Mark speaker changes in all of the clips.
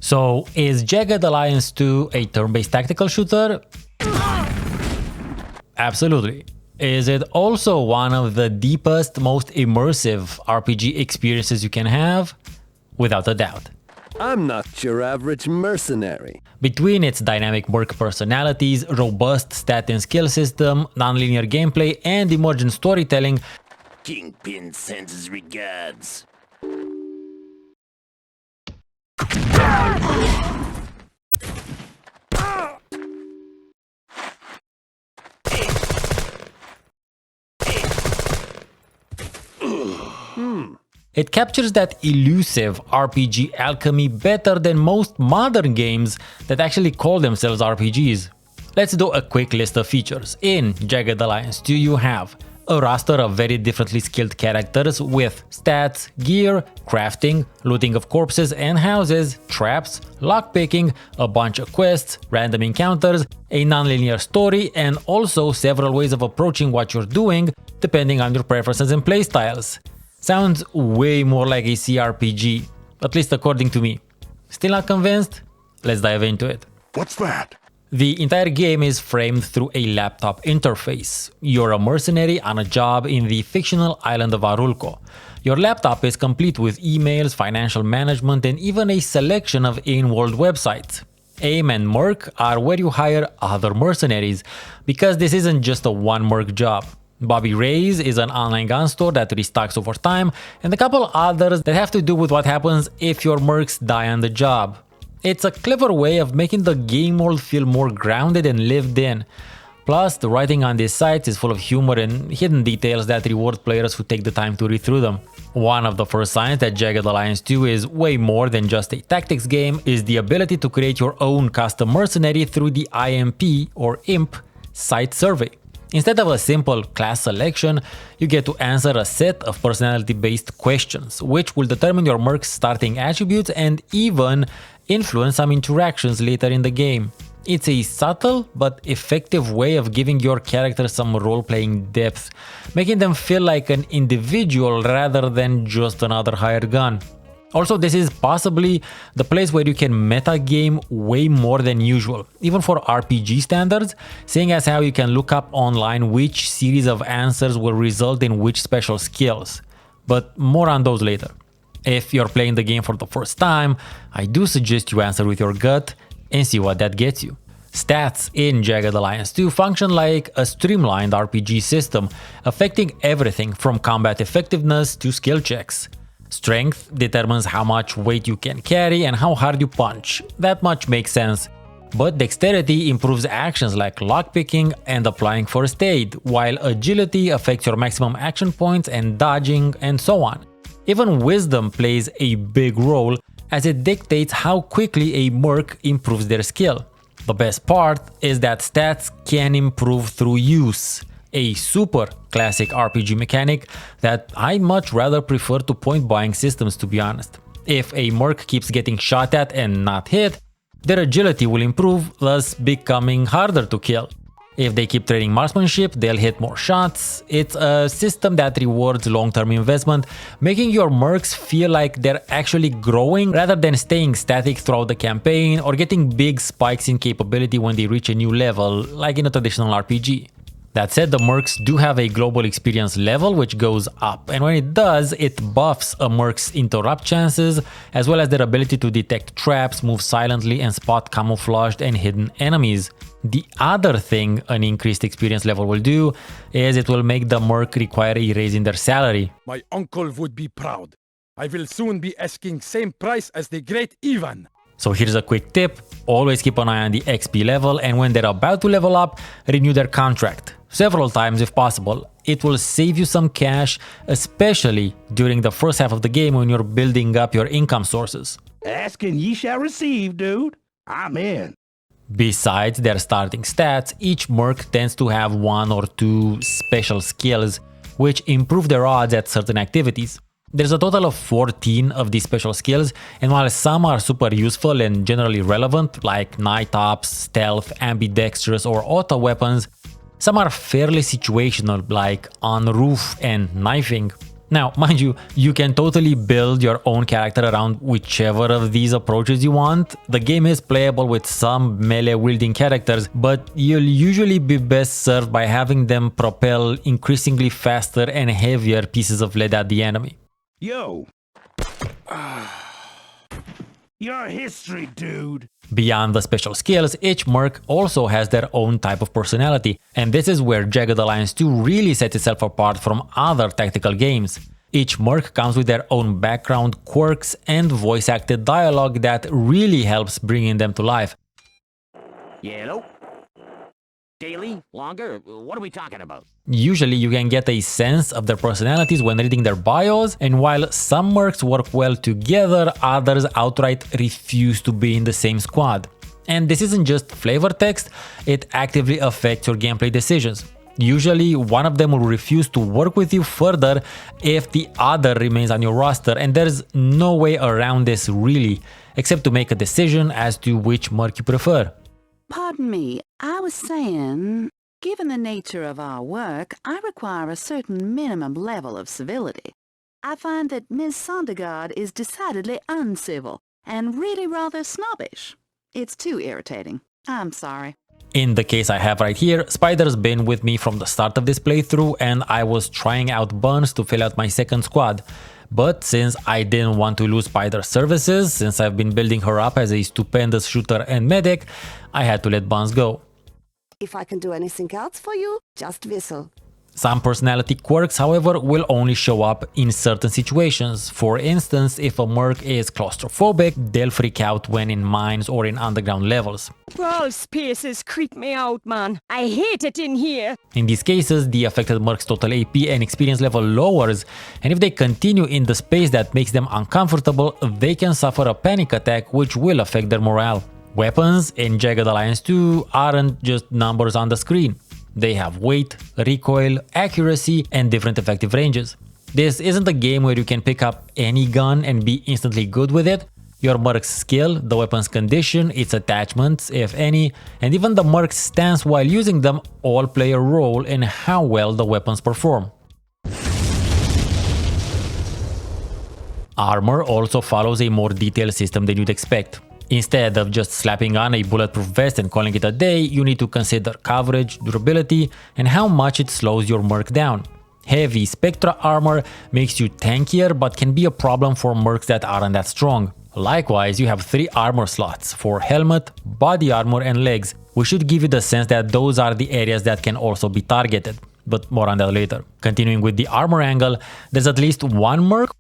Speaker 1: So, is Jagged Alliance 2 a turn-based tactical shooter? Absolutely. Is it also one of the deepest, most immersive RPG experiences you can have? Without a doubt.
Speaker 2: I'm not your average mercenary.
Speaker 1: Between its dynamic Merc Personalities, robust stat and skill system, non-linear gameplay, and emergent storytelling,
Speaker 3: Kingpin sends his regards.
Speaker 1: it captures that elusive RPG alchemy better than most modern games that actually call themselves RPGs. Let's do a quick list of features. In Jagged Alliance 2 you have a roster of very differently skilled characters with stats, gear, crafting, looting of corpses and houses, traps, lockpicking, a bunch of quests, random encounters, a non-linear story, and also several ways of approaching what you're doing depending on your preferences and playstyles. Sounds way more like a cRPG, at least according to me. Still not convinced? Let's dive into it.
Speaker 4: What's that?
Speaker 1: The entire game is framed through a laptop interface. You're a mercenary on a job in the fictional island of Arulco. Your laptop is complete with emails, financial management, and even a selection of in-world websites. AIM and Merc are where you hire other mercenaries, because this isn't just a one Merc job. Bobby Ray's is an online gun store that restocks over time, and a couple others that have to do with what happens if your mercs die on the job. It's a clever way of making the game world feel more grounded and lived in. Plus, the writing on these sites is full of humor and hidden details that reward players who take the time to read through them. One of the first signs that Jagged Alliance 2 is way more than just a tactics game is the ability to create your own custom mercenary through the IMP or IMP site survey. Instead of a simple class selection, you get to answer a set of personality-based questions, which will determine your merc's starting attributes and even influence some interactions later in the game. It's a subtle but effective way of giving your character some role-playing depth, making them feel like an individual rather than just another hired gun. Also, this is possibly the place where you can metagame way more than usual, even for RPG standards, seeing as how you can look up online which series of answers will result in which special skills. But more on those later. If you're playing the game for the first time, I do suggest you answer with your gut and see what that gets you. Stats in Jagged Alliance 2 function like a streamlined RPG system, affecting everything from combat effectiveness to skill checks. Strength determines how much weight you can carry and how hard you punch. That much makes sense. But dexterity improves actions like lockpicking and applying first aid, while agility affects your maximum action points and dodging and so on. Even wisdom plays a big role as it dictates how quickly a merc improves their skill. The best part is that stats can improve through use. A super classic RPG mechanic that I'd much rather prefer to point buying systems, to be honest. If a merc keeps getting shot at and not hit, their agility will improve, thus becoming harder to kill. If they keep trading marksmanship, they'll hit more shots. It's a system that rewards long-term investment, making your mercs feel like they're actually growing rather than staying static throughout the campaign or getting big spikes in capability when they reach a new level, like in a traditional RPG. That said, the mercs do have a global experience level which goes up, and when it does, it buffs a merc's interrupt chances, as well as their ability to detect traps, move silently, and spot camouflaged and hidden enemies. The other thing an increased experience level will do is it will make the merc require a raise in their salary.
Speaker 5: My uncle would be proud. I will soon be asking same price as the great Ivan.
Speaker 1: So here's a quick tip, always keep an eye on the XP level, and when they're about to level up, renew their contract. Several times if possible. It will save you some cash, especially during the first half of the game when you're building up your income sources.
Speaker 3: Ask and ye shall receive, dude. I'm in.
Speaker 1: Besides their starting stats, each merc tends to have one or two special skills, which improve their odds at certain activities. There's a total of 14 of these special skills, and while some are super useful and generally relevant, like night ops, stealth, ambidextrous, or auto weapons, some are fairly situational, like on roof and knifing. Now, mind you, you can totally build your own character around whichever of these approaches you want. The game is playable with some melee wielding characters, but you'll usually be best served by having them propel increasingly faster and heavier pieces of lead at the enemy.
Speaker 3: Yo. Your history, dude.
Speaker 1: Beyond the special skills, each merc also has their own type of personality, and this is where Jagged Alliance 2 really sets itself apart from other tactical games. Each merc comes with their own background, quirks, and voice-acted dialogue that really helps bringing them to life.
Speaker 4: Yellow? Daily? Longer? What are we talking about?
Speaker 1: Usually you can get a sense of their personalities when reading their bios, and while some mercs work well together, others outright refuse to be in the same squad. And this isn't just flavor text, it actively affects your gameplay decisions. Usually one of them will refuse to work with you further if the other remains on your roster, and there's no way around this really, except to make a decision as to which merc you prefer.
Speaker 6: Pardon me, I was saying, given the nature of our work, I require a certain minimum level of civility. I find that Ms. Sondergaard is decidedly uncivil and really rather snobbish. It's too irritating. I'm sorry.
Speaker 1: In the case I have right here, Spider's been with me from the start of this playthrough, and I was trying out Buns to fill out my second squad. But since I didn't want to lose Spider's services, since I've been building her up as a stupendous shooter and medic, I had to let Buns go.
Speaker 7: If I can do anything else for you, just whistle.
Speaker 1: Some personality quirks, however, will only show up in certain situations. For instance, if a merc is claustrophobic, they'll freak out when in mines or in underground levels.
Speaker 8: Crawl spaces creep me out, man. I hate it in here.
Speaker 1: In these cases, the affected merc's total AP and experience level lowers, and if they continue in the space that makes them uncomfortable, they can suffer a panic attack which will affect their morale. Weapons in Jagged Alliance 2 aren't just numbers on the screen. They have weight, recoil, accuracy, and different effective ranges. This isn't a game where you can pick up any gun and be instantly good with it. Your merc's skill, the weapon's condition, its attachments, if any, and even the merc's stance while using them all play a role in how well the weapons perform. Armor also follows a more detailed system than you'd expect. Instead of just slapping on a bulletproof vest and calling it a day, you need to consider coverage, durability, and how much it slows your merc down. Heavy Spectra armor makes you tankier but can be a problem for mercs that aren't that strong. Likewise, you have 3 armor slots for helmet, body armor, and legs, which should give you the sense that those are the areas that can also be targeted, but more on that later. Continuing with the armor angle, there's at least one merc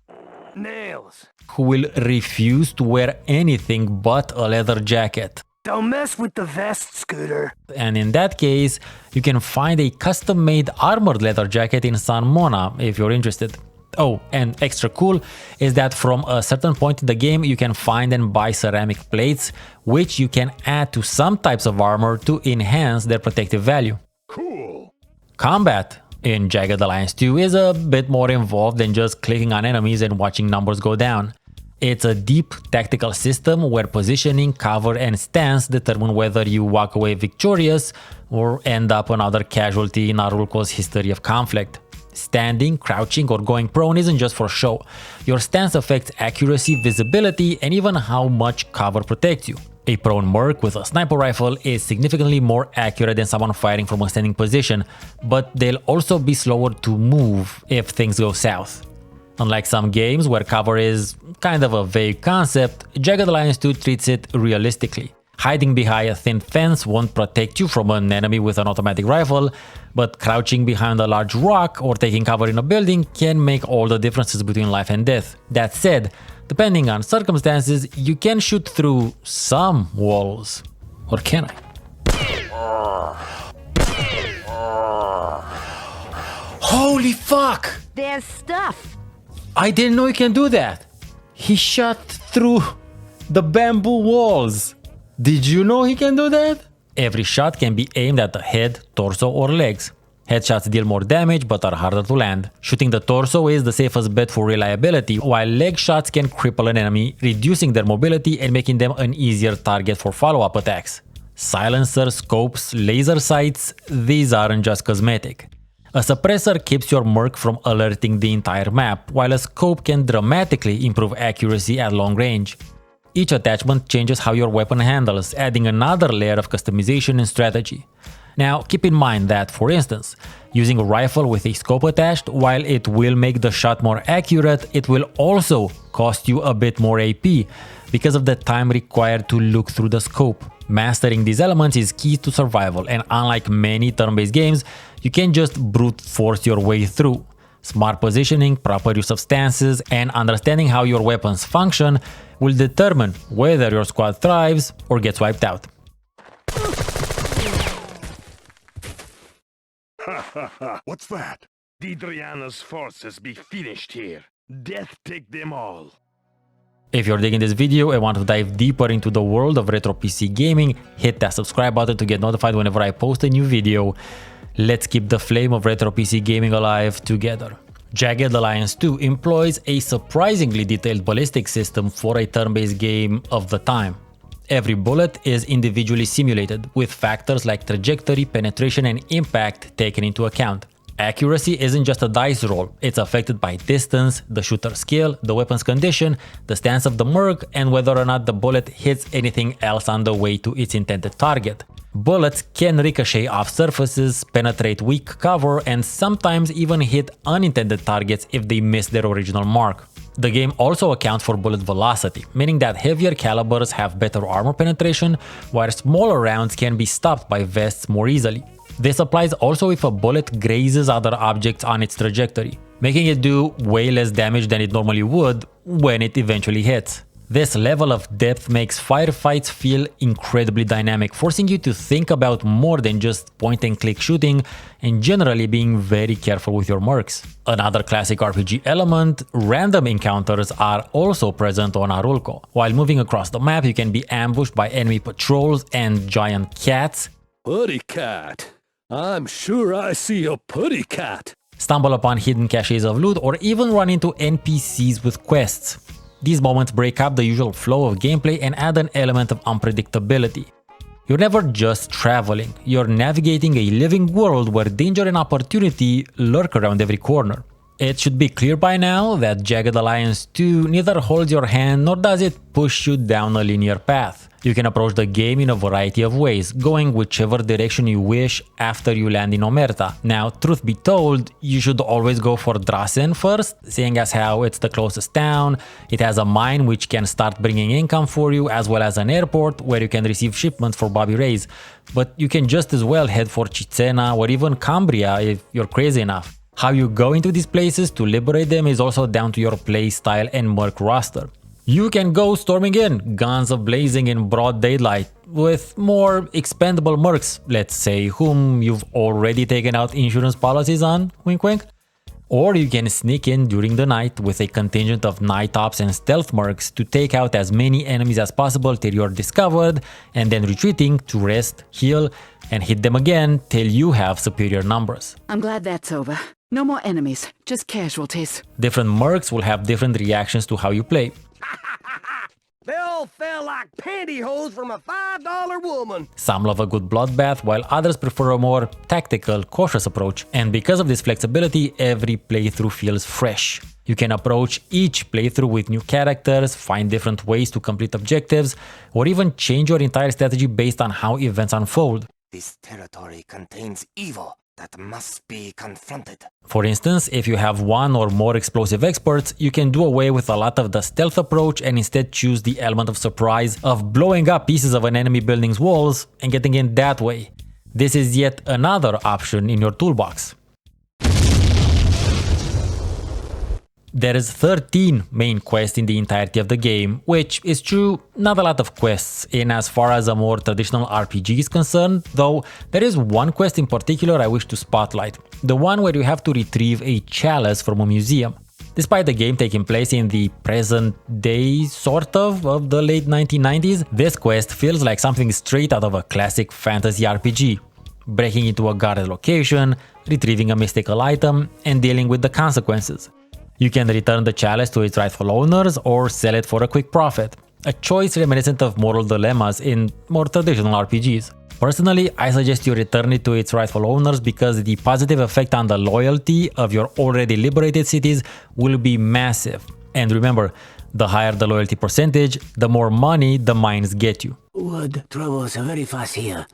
Speaker 3: Nails.
Speaker 1: who will refuse to wear anything but a leather jacket.
Speaker 3: Don't mess with the vest, Scooter.
Speaker 1: And in that case, you can find a custom-made armored leather jacket in San Mona if you're interested. Oh, and extra cool is that from a certain point in the game you can find and buy ceramic plates, which you can add to some types of armor to enhance their protective value.
Speaker 3: Cool.
Speaker 1: Combat in Jagged Alliance 2 is a bit more involved than just clicking on enemies and watching numbers go down. It's a deep tactical system where positioning, cover, and stance determine whether you walk away victorious or end up another casualty in Arulco's history of conflict. Standing, crouching, or going prone isn't just for show. Your stance affects accuracy, visibility, and even how much cover protects you. A prone merc with a sniper rifle is significantly more accurate than someone fighting from a standing position, but they'll also be slower to move if things go south. Unlike some games where cover is kind of a vague concept, Jagged Alliance 2 treats it realistically. Hiding behind a thin fence won't protect you from an enemy with an automatic rifle, but crouching behind a large rock or taking cover in a building can make all the differences between life and death. That said, depending on circumstances, you can shoot through some walls. Or can I? Holy fuck!
Speaker 6: There's stuff.
Speaker 1: I didn't know you can do that. He shot through the bamboo walls. Did you know he can do that? Every shot can be aimed at the head, torso, or legs. Headshots deal more damage but are harder to land. Shooting the torso is the safest bet for reliability, while leg shots can cripple an enemy, reducing their mobility and making them an easier target for follow-up attacks. Silencers, scopes, laser sights, these aren't just cosmetic. A suppressor keeps your merc from alerting the entire map, while a scope can dramatically improve accuracy at long range. Each attachment changes how your weapon handles, adding another layer of customization and strategy. Now, keep in mind that, for instance, using a rifle with a scope attached, while it will make the shot more accurate, it will also cost you a bit more AP because of the time required to look through the scope. Mastering these elements is key to survival, and unlike many turn-based games, you can't just brute force your way through. Smart positioning, proper use of stances, and understanding how your weapons function will determine whether your squad thrives or gets wiped out.
Speaker 3: What's that? Deidranna's forces be finished here. Death take them all.
Speaker 1: If you're digging this video and want to dive deeper into the world of retro PC gaming, hit that subscribe button to get notified whenever I post a new video. Let's keep the flame of retro PC gaming alive together. Jagged Alliance 2 employs a surprisingly detailed ballistic system for a turn-based game of the time. Every bullet is individually simulated, with factors like trajectory, penetration, and impact taken into account. Accuracy isn't just a dice roll, it's affected by distance, the shooter's skill, the weapon's condition, the stance of the merc, and whether or not the bullet hits anything else on the way to its intended target. Bullets can ricochet off surfaces, penetrate weak cover, and sometimes even hit unintended targets if they miss their original mark. The game also accounts for bullet velocity, meaning that heavier calibers have better armor penetration, while smaller rounds can be stopped by vests more easily. This applies also if a bullet grazes other objects on its trajectory, making it do way less damage than it normally would when it eventually hits. This level of depth makes firefights feel incredibly dynamic, forcing you to think about more than just point-and-click shooting and generally being very careful with your mercs. Another classic RPG element, random encounters are also present on Arulco. While moving across the map, you can be ambushed by enemy patrols and giant cats.
Speaker 2: Putty cat. I'm sure I see a putty cat.
Speaker 1: Stumble upon hidden caches of loot, or even run into NPCs with quests. These moments break up the usual flow of gameplay and add an element of unpredictability. You're never just traveling, you're navigating a living world where danger and opportunity lurk around every corner. It should be clear by now that Jagged Alliance 2 neither holds your hand nor does it push you down a linear path. You can approach the game in a variety of ways, going whichever direction you wish after you land in Omerta. Now, truth be told, you should always go for Drasen first, seeing as how it's the closest town. It has a mine which can start bringing income for you, as well as an airport where you can receive shipments for Bobby Rays. But you can just as well head for Cicena or even Cambria if you're crazy enough. How you go into these places to liberate them is also down to your playstyle and merc roster. You can go storming in, guns a-blazing in broad daylight, with more expendable mercs, let's say, whom you've already taken out insurance policies on, wink wink. Or you can sneak in during the night with a contingent of night ops and stealth mercs to take out as many enemies as possible till you're discovered, and then retreating to rest, heal, and hit them again till you have superior numbers.
Speaker 6: I'm glad that's over. No more enemies, just casualties.
Speaker 1: Different mercs will have different reactions to how you play.
Speaker 3: They all fell like pantyhose from a $5 woman.
Speaker 1: Some love a good bloodbath, while others prefer a more tactical, cautious approach. And because of this flexibility, every playthrough feels fresh. You can approach each playthrough with new characters, find different ways to complete objectives, or even change your entire strategy based on how events unfold.
Speaker 9: This territory contains evil that must be confronted.
Speaker 1: For instance, if you have one or more explosive experts, you can do away with a lot of the stealth approach and instead choose the element of surprise of blowing up pieces of an enemy building's walls and getting in that way. This is yet another option in your toolbox. There is 13 main quests in the entirety of the game, which is true, not a lot of quests in as far as a more traditional RPG is concerned, though there is one quest in particular I wish to spotlight, the one where you have to retrieve a chalice from a museum. Despite the game taking place in the present day, sort of the late 1990s, this quest feels like something straight out of a classic fantasy RPG. Breaking into a guarded location, retrieving a mystical item, and dealing with the consequences. You can return the chalice to its rightful owners or sell it for a quick profit, a choice reminiscent of moral dilemmas in more traditional RPGs. Personally, I suggest you return it to its rightful owners because the positive effect on the loyalty of your already liberated cities will be massive. And remember, the higher the loyalty percentage, the more money the mines get you.
Speaker 10: Wood travels very fast here.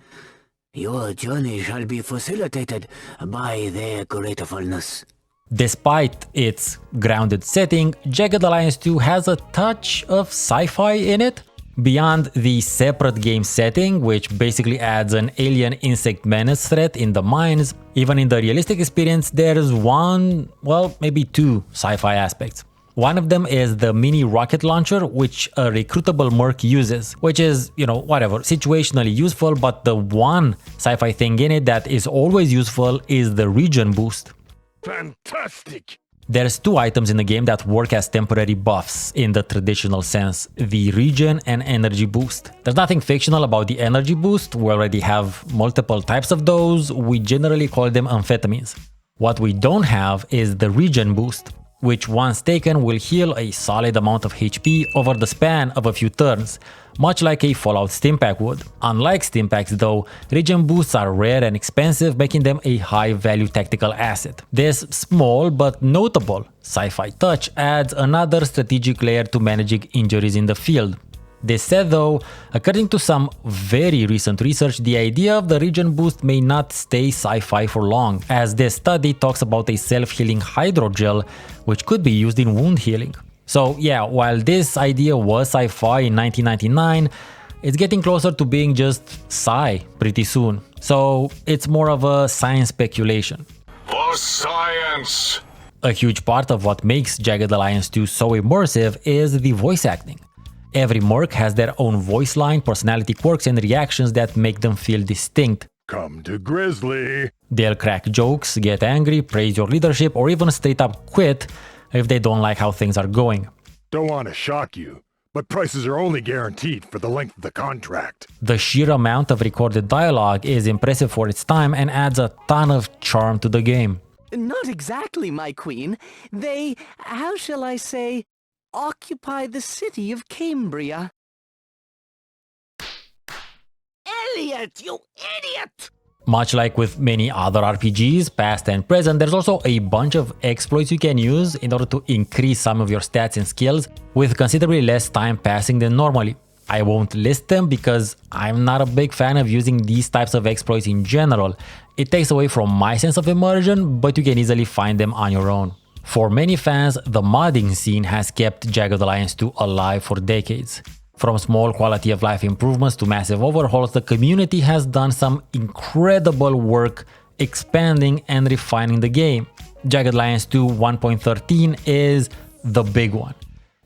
Speaker 10: Your journey shall be facilitated by their gratefulness.
Speaker 1: Despite its grounded setting, Jagged Alliance 2 has a touch of sci-fi in it. Beyond the separate game setting, which basically adds an alien insect menace threat in the mines, even in the realistic experience there's one, well, maybe two sci-fi aspects. One of them is the mini rocket launcher, which a recruitable merc uses, which is, whatever, situationally useful, but the one sci-fi thing in it that is always useful is the regen boost.
Speaker 3: Fantastic!
Speaker 1: There's two items in the game that work as temporary buffs in the traditional sense, the regen and energy boost. There's nothing fictional about the energy boost, we already have multiple types of those, we generally call them amphetamines. What we don't have is the regen boost, which once taken will heal a solid amount of HP over the span of a few turns, much like a Fallout Stimpack would. Unlike Stimpaks though, regen boosts are rare and expensive, making them a high-value tactical asset. This small but notable sci-fi touch adds another strategic layer to managing injuries in the field. This said though, according to some very recent research, the idea of the regen boost may not stay sci-fi for long, as this study talks about a self-healing hydrogel which could be used in wound healing. So yeah, while this idea was sci-fi in 1999, it's getting closer to being just sci pretty soon. So it's more of a science speculation.
Speaker 3: For science!
Speaker 1: A huge part of what makes Jagged Alliance 2 so immersive is the voice acting. Every merc has their own voice line, personality quirks and reactions that make them feel distinct.
Speaker 3: Come to Grizzly!
Speaker 1: They'll crack jokes, get angry, praise your leadership, or even straight up quit if they don't like how things are going.
Speaker 3: Don't want to shock you, but prices are only guaranteed for the length of the contract.
Speaker 1: The sheer amount of recorded dialogue is impressive for its time and adds a ton of charm to the game.
Speaker 10: Not exactly, my queen. They, how shall I say, occupy the city of Cambria.
Speaker 4: Elliot, you idiot!
Speaker 1: Much like with many other RPGs, past and present, there's also a bunch of exploits you can use in order to increase some of your stats and skills with considerably less time passing than normally. I won't list them because I'm not a big fan of using these types of exploits in general. It takes away from my sense of immersion, but you can easily find them on your own. For many fans, the modding scene has kept Jagged Alliance 2 alive for decades. From small quality of life improvements to massive overhauls, the community has done some incredible work expanding and refining the game. Jagged Alliance 2 1.13 is the big one.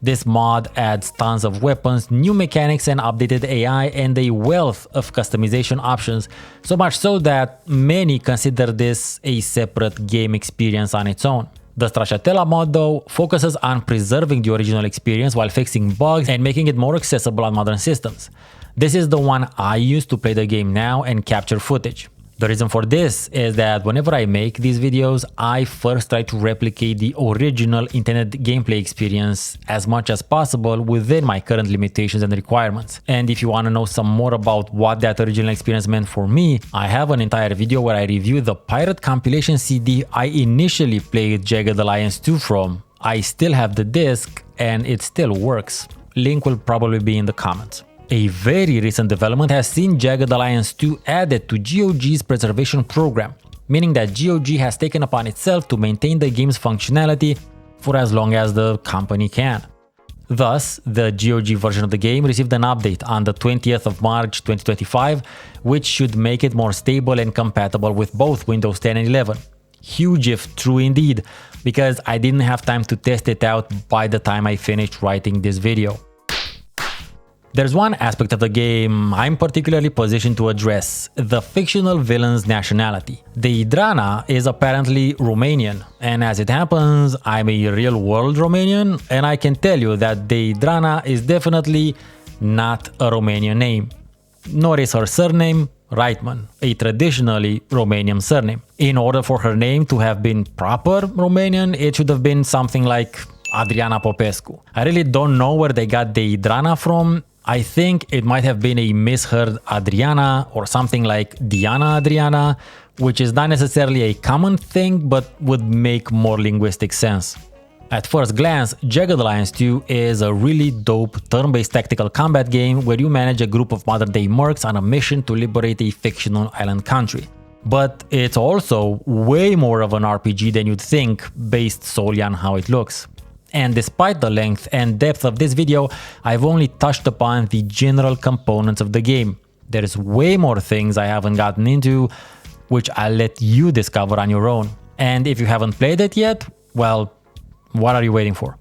Speaker 1: This mod adds tons of weapons, new mechanics and updated AI and a wealth of customization options, so much so that many consider this a separate game experience on its own. The Stracciatella mod though focuses on preserving the original experience while fixing bugs and making it more accessible on modern systems. This is the one I use to play the game now and capture footage. The reason for this is that whenever I make these videos, I first try to replicate the original intended gameplay experience as much as possible within my current limitations and requirements. And if you want to know some more about what that original experience meant for me, I have an entire video where I review the pirate compilation CD I initially played Jagged Alliance 2 from. I still have the disc and it still works. Link will probably be in the comments. A very recent development has seen Jagged Alliance 2 added to GOG's preservation program, meaning that GOG has taken upon itself to maintain the game's functionality for as long as the company can. Thus, the GOG version of the game received an update on the 20th of March 2025, which should make it more stable and compatible with both Windows 10 and 11. Huge if true indeed, because I didn't have time to test it out by the time I finished writing this video. There's one aspect of the game I'm particularly positioned to address, the fictional villain's nationality. Deidranna is apparently Romanian, and as it happens, I'm a real-world Romanian, and I can tell you that Deidranna is definitely not a Romanian name. Nor is her surname Reitman, a traditionally Romanian surname. In order for her name to have been proper Romanian, it should have been something like Adriana Popescu. I really don't know where they got Deidranna from. I think it might have been a misheard Adriana or something like Diana Adriana, which is not necessarily a common thing but would make more linguistic sense. At first glance, Jagged Alliance 2 is a really dope turn-based tactical combat game where you manage a group of modern-day mercs on a mission to liberate a fictional island country. But it's also way more of an RPG than you'd think based solely on how it looks. And despite the length and depth of this video, I've only touched upon the general components of the game. There's way more things I haven't gotten into, which I'll let you discover on your own. And if you haven't played it yet, well, what are you waiting for?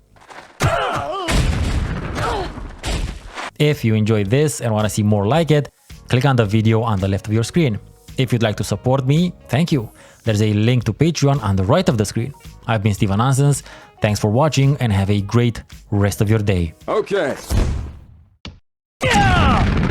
Speaker 1: If you enjoyed this and want to see more like it, click on the video on the left of your screen. If you'd like to support me, thank you. There's a link to Patreon on the right of the screen. I've been Steven Nonsens. Thanks for watching and have a great rest of your day.
Speaker 2: Okay.
Speaker 3: Yeah!